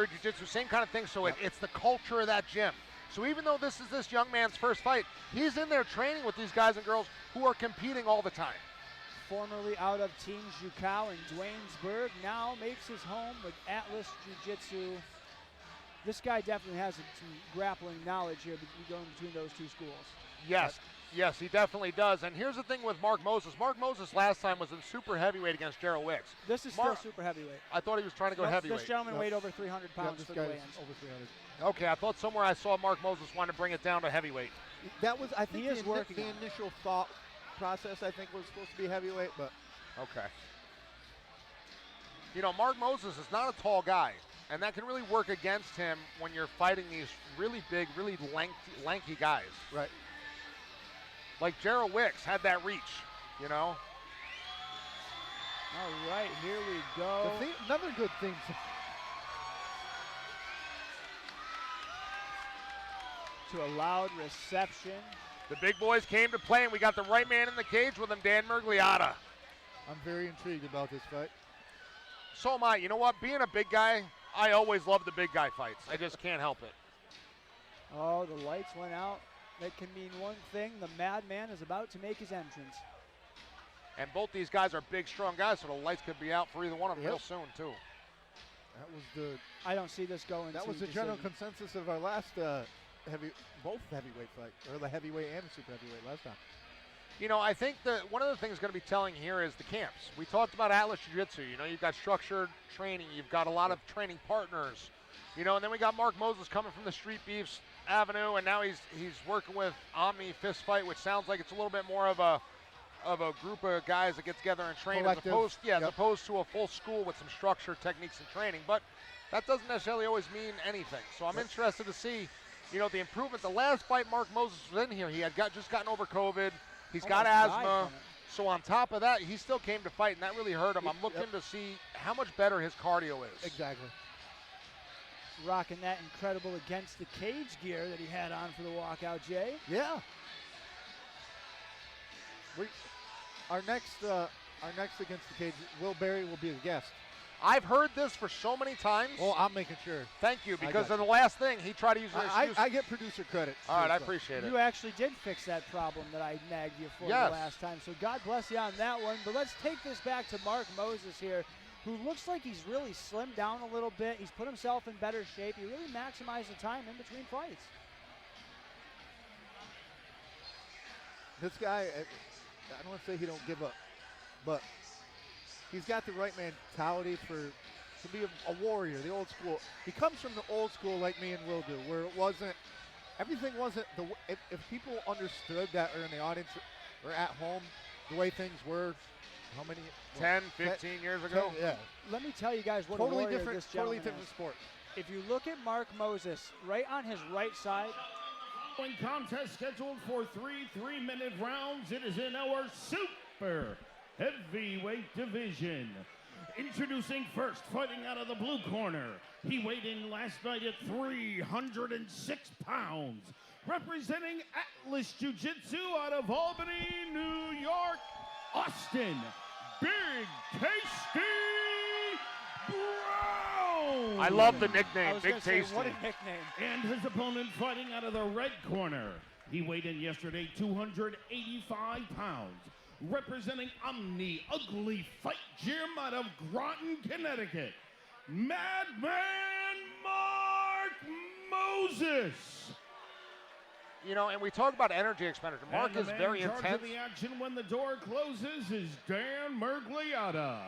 Missouri Jiu-Jitsu, same kind of thing. So it's the culture of that gym. So even though this is this young man's first fight, he's in there training with these guys and girls who are competing all the time. Formerly out of Team Zhukow in Duanesburg, now makes his home with Atlas Jiu-Jitsu. This guy definitely has some grappling knowledge here going between those two schools. Yes, he definitely does. And here's the thing with Mark Moses. Mark Moses last time was in super heavyweight against Gerald Wicks. This is still super heavyweight. I thought he was trying to go heavyweight. This gentleman weighed over 300 pounds for the weigh-ins. Over 300. Okay, I thought somewhere I saw Mark Moses wanted to bring it down to heavyweight. That was, I think, the initial thought process, I think, was supposed to be heavyweight, but. Okay. You know, Mark Moses is not a tall guy, and that can really work against him when you're fighting these really big, really lanky guys. Right. Like Gerald Wicks had that reach, you know? All right, here we go. Another good thing. To a loud reception. The big boys came to play, and we got the right man in the cage with him, Dan Mergliotta. I'm very intrigued about this fight. So am I. You know what? Being a big guy, I always love the big guy fights. I just can't help it. Oh, the lights went out. That can mean one thing. The madman is about to make his entrance. And both these guys are big, strong guys, so the lights could be out for either one of them real soon, too. That was I don't see this going. That was the general consensus of our last both heavyweight fight, or the heavyweight and the super heavyweight last time. You know, I think that one of the things going to be telling here is the camps. We talked about Atlas Jiu-Jitsu. You know, you've got structured training. You've got a lot of training partners. You know, and then we got Mark Moses coming from the Street Beefs Avenue, and now he's working with Omni Fist Fight, which sounds like it's a little bit more of a group of guys that get together and train as opposed to a full school with some structure, techniques, and training. But that doesn't necessarily always mean anything. So I'm interested to see, you know, the improvement. The last fight Mark Moses was in here, he had just gotten over COVID. He's got asthma. So on top of that, he still came to fight, and that really hurt him. I'm looking to see how much better his cardio is. Exactly. Rocking that incredible against the cage gear that he had on for the walkout, Jay. Yeah. Our next against the cage, Will Berry will be the guest. I've heard this for so many times. Well, I'm making sure. Thank you, because in the last thing, he tried to use an excuse. I get producer credit. All right, I appreciate it. You actually did fix that problem that I nagged you for the last time, so God bless you on that one. But let's take this back to Mark Moses here, who looks like he's really slimmed down a little bit. He's put himself in better shape. He really maximized the time in between fights. This guy, I don't want to say he don't give up, but he's got the right mentality to be a warrior, the old school. He comes from the old school like me and Will do, where everything wasn't if people understood that, or in the audience or at home, the way things were. How many? 10, 15 years ago? 10, yeah. Let me tell you guys what totally a warrior different, this gentleman totally different is. sport. If you look at Mark Moses, right on his right side. Contest scheduled for 3 3-minute rounds. It is in our super heavyweight division. Introducing first, fighting out of the blue corner. He weighed in last night at 306 pounds. Representing Atlas Jiu-Jitsu out of Albany, New York, Austin, Big Tasty Browne. I love the nickname, Big Tasty. What a nickname. And his opponent fighting out of the red corner. He weighed in yesterday 285 pounds. Representing Omni Ugly Fight Gym out of Groton, Connecticut, Madman Mark Moses. You know, and we talk about energy expenditure. Mark is very intense. And the action when the door closes is Dan Mergliotta.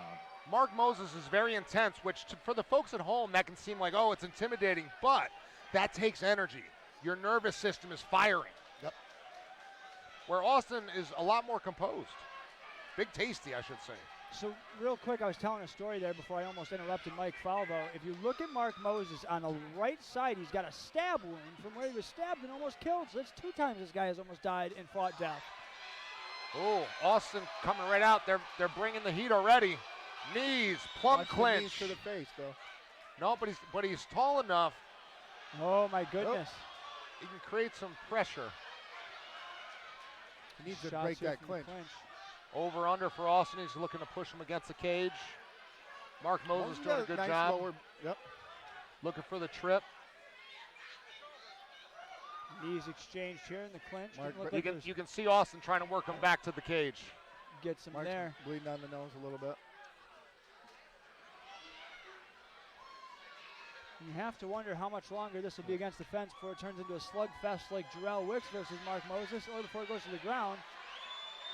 Mark Moses is very intense, which for the folks at home, that can seem like, oh, it's intimidating, but that takes energy. Your nervous system is firing. Yep. Where Austin is a lot more composed. Big Tasty, I should say. So real quick, I was telling a story there before I almost interrupted Mike Falvo. If you look at Mark Moses on the right side, he's got a stab wound from where he was stabbed and almost killed. So that's 2 times this guy has almost died and fought death. Oh, Austin coming right out. They're bringing the heat already. Knees, plumb clinch. Knees to the face, though. No, but he's tall enough. Oh my goodness. He can create some pressure. He needs to break that clinch. Over under for Austin. He's looking to push him against the cage. Mark Moses doing a good job. Yep. Looking for the trip. Knees exchanged here in the clinch. You can see Austin trying to work him back to the cage. Gets him Mark's there. bleeding on the nose a little bit. You have to wonder how much longer this will be against the fence before it turns into a slugfest like Jarrell Wicks versus Mark Moses, or before it goes to the ground.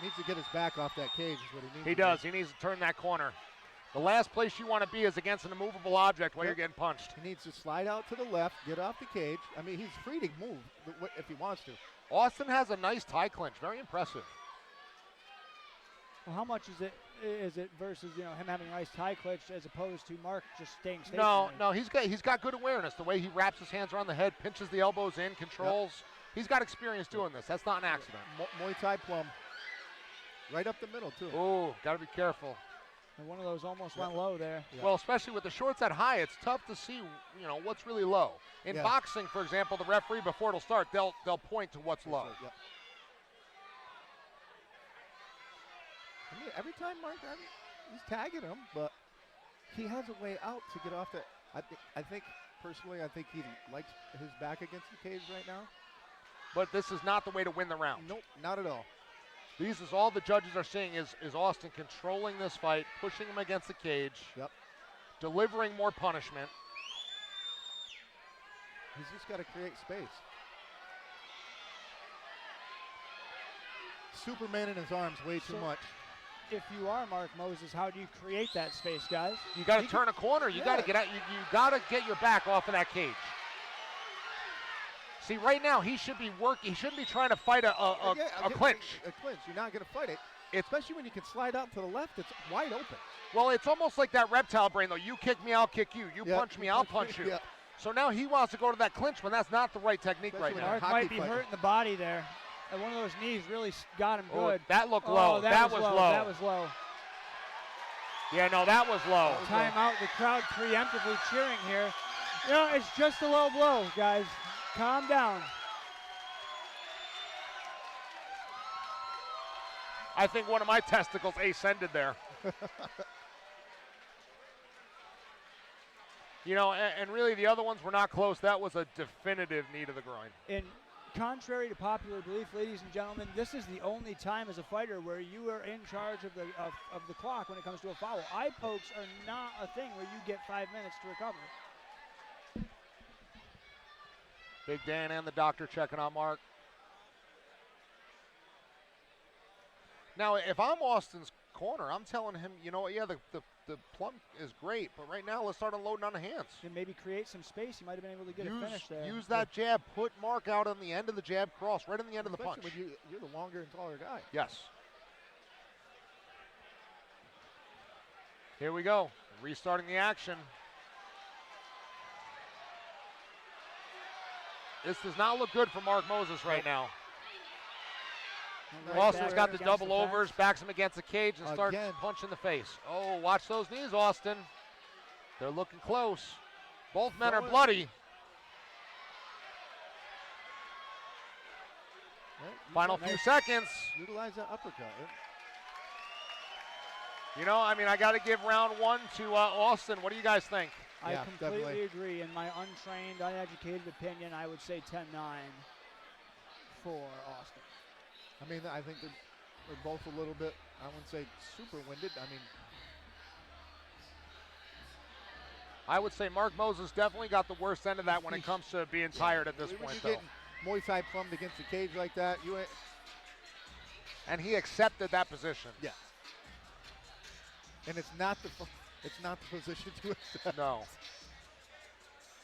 Needs to get his back off that cage is what he needs. He does. He needs to turn that corner. The last place you want to be is against an immovable object while you're getting punched. He needs to slide out to the left, get off the cage. I mean, he's free to move if he wants to. Austin has a nice tie clinch. Very impressive. Well, how much is it versus him having a nice tie clinch as opposed to Mark just staying stationary? No, he's got good awareness. The way he wraps his hands around the head, pinches the elbows in, controls. Yep. He's got experience doing this. That's not an accident. Muay Thai plum. Right up the middle, too. Oh, got to be careful. And one of those almost went low there. Yep. Well, especially with the shorts that high, it's tough to see, what's really low. In boxing, for example, the referee, before it'll start, they'll point to what's low. Yep. I mean, every time Mark, he's tagging him, but he has a way out to get off that. I think, personally, he likes his back against the cage right now. But this is not the way to win the round. Nope, not at all. These is all the judges are seeing is Austin controlling this fight, pushing him against the cage, delivering more punishment. He's just got to create space. Superman in his arms way too much. If you are Mark Moses, how do you create that space, guys? You got to turn a corner. You got to get out. You got to get your back off of that cage. See, right now he should be working. He shouldn't be trying to fight a clinch. A clinch. You're not going to fight it. Especially when you can slide out to the left. It's wide open. Well, it's almost like that reptile brain, though. You kick me, I'll kick you. You punch me, I'll punch you. Yep. So now he wants to go to that clinch when that's not the right technique right now. Mark might be hurting the body there. And one of those knees really got him good. That looked low. That was low. That was low. Yeah, no, that was low. Timeout. The crowd preemptively cheering here. It's just a low blow, guys. Calm down. I think one of my testicles ascended there. And really the other ones were not close. That was a definitive knee to the groin. And contrary to popular belief, ladies and gentlemen, this is the only time as a fighter where you are in charge of the clock when it comes to a foul. Eye pokes are not a thing where you get 5 minutes to recover. Big Dan and the doctor checking on Mark. Now, if I'm Austin's corner, I'm telling him, the plum is great, but right now let's start unloading on the hands. And maybe create some space. He might have been able to get a finish there. Use that jab. Put Mark out on the end of the jab cross, right on the end of the punch. When you're the longer and taller guy. Yes. Here we go. Restarting the action. This does not look good for Mark Moses right now. Austin's got the double overs, backs him against the cage, and starts punching the face. Oh, watch those knees, Austin. They're looking close. Both men are bloody. Final few seconds. Utilize that uppercut. I got to give round one to Austin. What do you guys think? I completely agree. In my untrained, uneducated opinion, I would say 10-9 for Austin. I think they're both a little bit, I wouldn't say super winded. I would say Mark Moses definitely got the worst end of that when it comes to being tired at this point, though. Muay Thai plumbed against the cage like that. And he accepted that position. Yeah. And it's not the position to accept. No.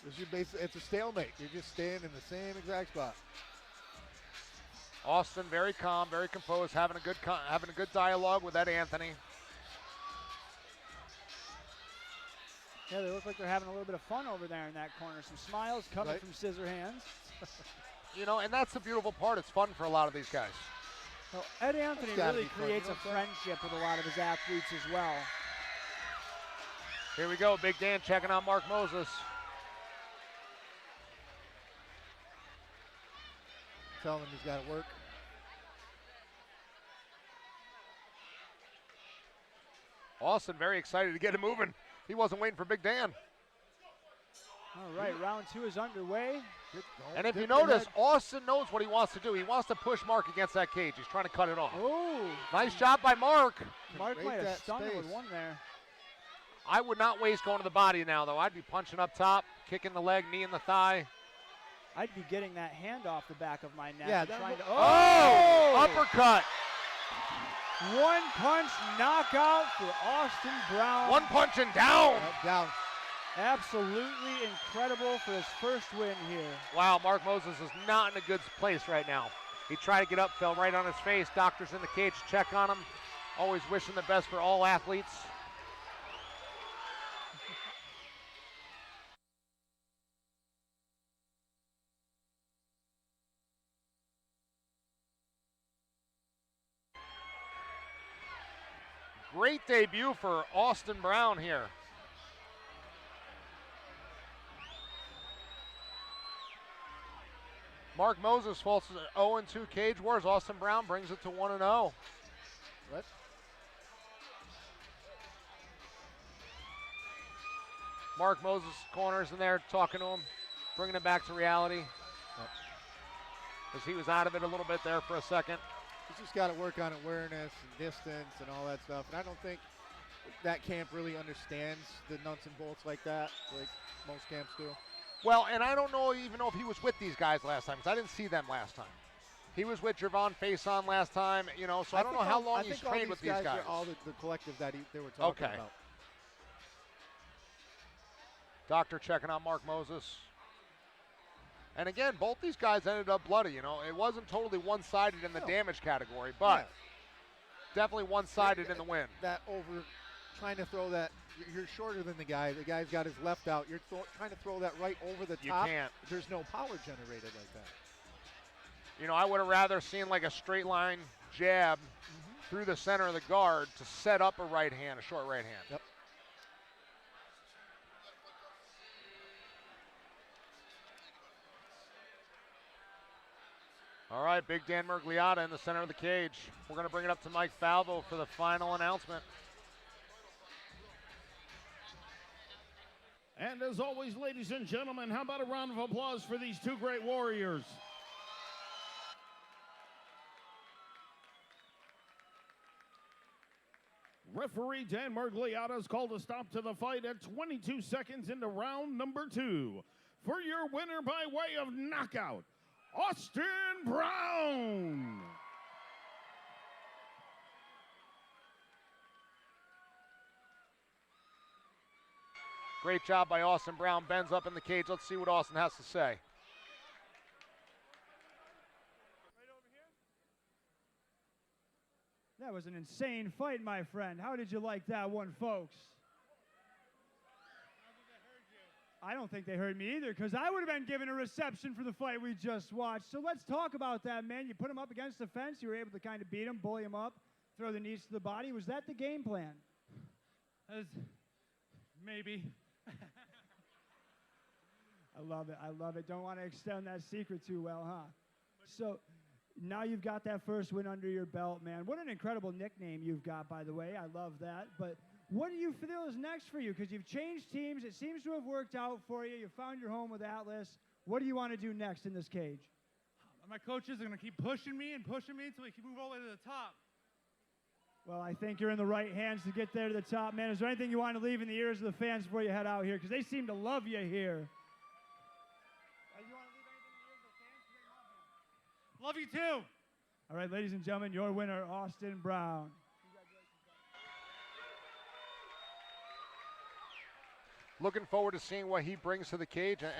It's a stalemate. You're just staying in the same exact spot. Austin very calm, very composed, having a good dialogue with Ed Anthony. Yeah, they look like they're having a little bit of fun over there in that corner. Some smiles coming from Scissor Hands. And that's the beautiful part. It's fun for a lot of these guys. Well, Ed Anthony really creates a friendship with a lot of his athletes as well. Here we go, Big Dan checking on Mark Moses. Telling him he's got to work. Austin very excited to get him moving. He wasn't waiting for Big Dan. All right, round 2 is underway. And if you notice, Austin knows what he wants to do. He wants to push Mark against that cage. He's trying to cut it off. Oh. Nice job by Mark. Mark might have stunned him with one there. I would not waste going to the body now, though. I'd be punching up top, kicking the leg, knee in the thigh. I'd be getting that hand off the back of my neck. Yeah, trying to, uppercut. One punch knockout for Austin Browne. One punch and down. Down. Absolutely incredible for his first win here. Wow, Mark Moses is not in a good place right now. He tried to get up, fell right on his face. Doctors in the cage to check on him. Always wishing the best for all athletes. Great debut for Austin Browne here. Mark Moses falls to 0-2 Cage Wars. Austin Browne brings it to 1-0. What? Mark Moses corners in there talking to him, bringing it back to reality. Because he was out of it a little bit there for a second. He's just got to work on awareness and distance and all that stuff. And I don't think that camp really understands the nuts and bolts like that, like most camps do. Well, and I don't even know if he was with these guys last time, because I didn't see them last time. He was with Jervon Faison last time, you know, so I don't know how long he's trained with these guys. All the collective that they were talking about. Doctor checking out Mark Moses. And again, both these guys ended up bloody, you know. It wasn't totally one-sided in the damage category, but definitely one-sided in the win. That over trying to throw that, you're shorter than the guy. The guy's got his left out. You're trying to throw that right over the top. You can't. There's no power generated like that. You know, I would have rather seen like a straight line jab through the center of the guard to set up a right hand, a short right hand. Yep. All right, Big Dan Mergliata in the center of the cage. We're going to bring it up to Mike Falvo for the final announcement. And as always, ladies and gentlemen, how about a round of applause for these two great warriors? Referee Dan Mergliata has called a stop to the fight at 22 seconds into round number 2. For your winner by way of knockout, Austin Browne. Great job by Austin Browne. Bends up in the cage. Let's see what Austin has to say. Right over here. That was an insane fight, my friend. How did you like that one, folks? I don't think they heard me either, because I would have been given a reception for the fight we just watched. So let's talk about that, man. You put him up against the fence. You were able to kind of beat him, bully him up, throw the knees to the body. Was that the game plan? Maybe. I love it. I love it. Don't want to extend that secret too well, huh? So now you've got that first win under your belt, man. What an incredible nickname you've got, by the way. I love that. But what do you feel is next for you? Because you've changed teams. It seems to have worked out for you. You found your home with Atlas. What do you want to do next in this cage? My coaches are going to keep pushing me until we can move all the way to the top. Well, I think you're in the right hands to get there to the top, man. Is there anything you want to leave in the ears of the fans before you head out here? Because they seem to love you here. You want to leave anything in the ears of the fans? They love you. Love you too. All right, ladies and gentlemen, your winner, Austin Browne. Looking forward to seeing what he brings to the cage. And